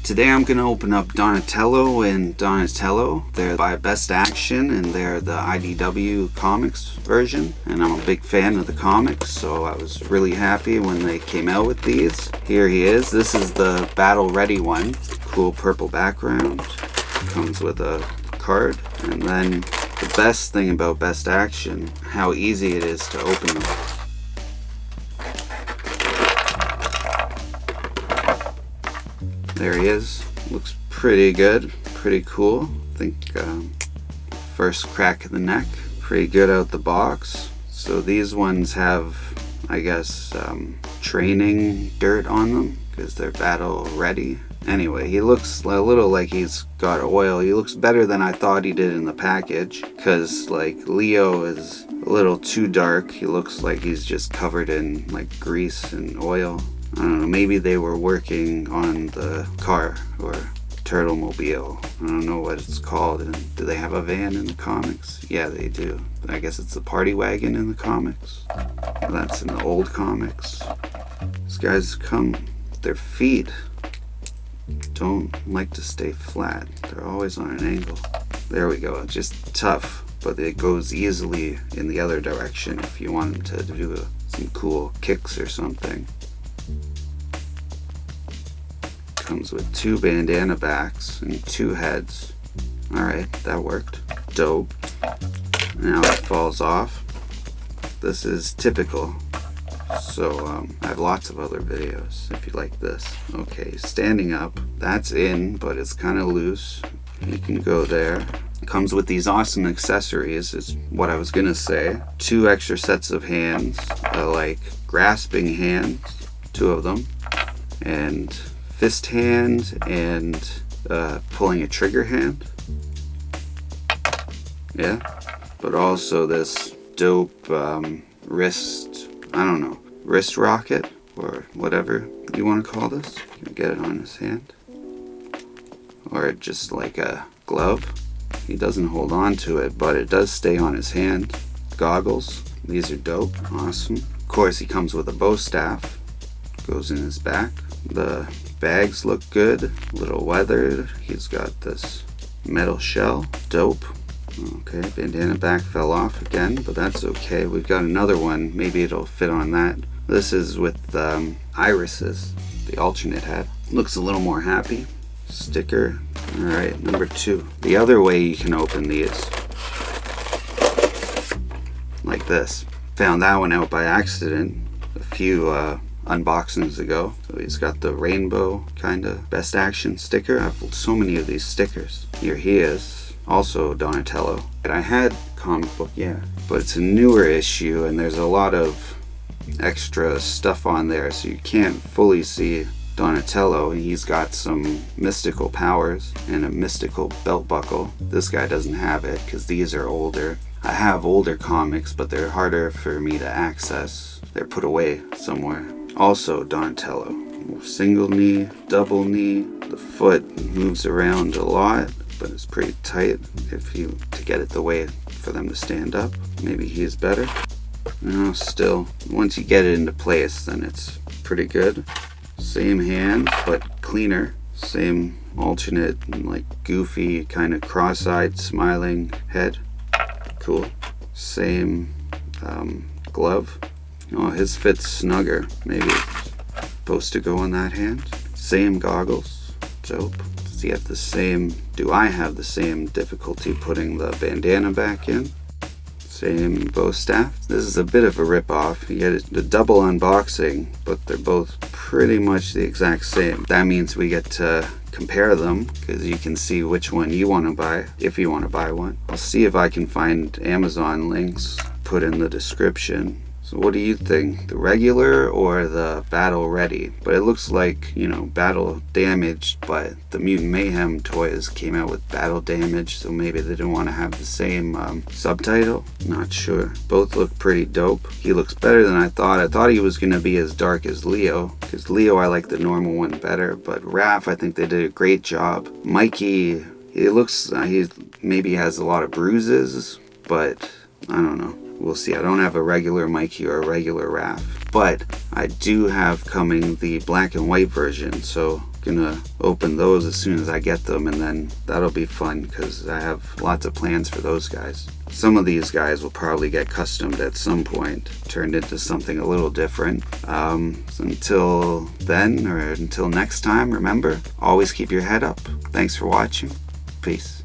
Today I'm going to open up Donatello and Donatello. They're by Best Action and they're the IDW comics version. And I'm a big fan of the comics, so I was really happy when they came out with these. Here he is. This is the Battle Ready one. Cool purple background. Comes with a card. And then the best thing about Best Action, how easy it is to open them. There he is. Looks pretty good, pretty cool. I think first crack of the neck, pretty good out the box. So these ones have, I guess, training dirt on them because they're battle ready. Anyway, he looks a little like he's got oil. He looks better than I thought he did in the package because like Leo is a little too dark. He looks like he's just covered in like grease and oil. I don't know, maybe they were working on the car or Turtlemobile. I don't know what it's called. And do they have a van in the comics? Yeah, they do. I guess it's the party wagon in the comics. That's in the old comics. These guys their feet don't like to stay flat. They're always on an angle. There we go. Just tough, but it goes easily in the other direction if you want them to do some cool kicks or something. Comes with 2 bandana backs and 2 heads. Alright, that worked. Dope. Now it falls off. This is typical. So I have lots of other videos if you like this. Okay, standing up. That's in, but it's kind of loose. You can go there. Comes with these awesome accessories is what I was gonna say. 2 extra sets of hands, like grasping hands, 2 of them, and fist hand and pulling a trigger hand. Yeah, but also this dope wrist rocket or whatever you want to call this. You can get it on his hand, or just like a glove. He doesn't hold on to it, but it does stay on his hand. Goggles, these are dope, awesome. Of course, he comes with a bow staff, goes in his back. The bags look good, a little weathered. He's got this metal shell, dope. Okay, bandana back fell off again, but that's okay. We've got another one, maybe it'll fit on that. This is with irises, the alternate head. Looks a little more happy. Sticker. Alright, number 2. The other way you can open these, like this. Found that one out by accident a few unboxings ago. So he's got the rainbow kind of Best Action sticker. I've so many of these stickers. Here he is, also Donatello. And I had comic book, yeah, but it's a newer issue and there's a lot of extra stuff on there, so you can't fully see Donatello. He's got some mystical powers and a mystical belt buckle. This guy doesn't have it because these are older. I have older comics, but they're harder for me to access. They're put away somewhere. Also Donatello. Single knee, double knee. The foot moves around a lot, but it's pretty tight to get it the way for them to stand up. Maybe he's better. No, still, once you get it into place, then it's pretty good. Same hand, but cleaner. Same alternate, like goofy, kind of cross-eyed, smiling head. Cool. Same glove. Oh, his fits snugger. Maybe it's supposed to go on that hand. Same goggles. Dope. Does he have the same? Do I have the same difficulty putting the bandana back in? Same bow staff. This is a bit of a rip-off. You get the double unboxing, but they're both pretty much the exact same. That means we get to compare them because you can see which one you want to buy if you want to buy one. I'll see if I can find Amazon links, put in the description. So what do you think? The regular or the battle ready? But it looks like, you know, battle damaged, but the Mutant Mayhem toys came out with battle damage, so maybe they didn't want to have the same subtitle. Not sure. Both look pretty dope. He looks better than I thought. I thought he was going to be as dark as Leo, because Leo I like the normal one better, but Raph, I think they did a great job. Mikey, he looks, he maybe has a lot of bruises, but I don't know. We'll see. I don't have a regular Mikey or a regular Raph, but I do have coming the black and white version, so Gonna open those as soon as I get them, and then that'll be fun because I have lots of plans for those guys. Some of these guys will probably get customed at some point, turned into something a little different. So until then, or until next time, remember, always keep your head up. Thanks for watching. Peace.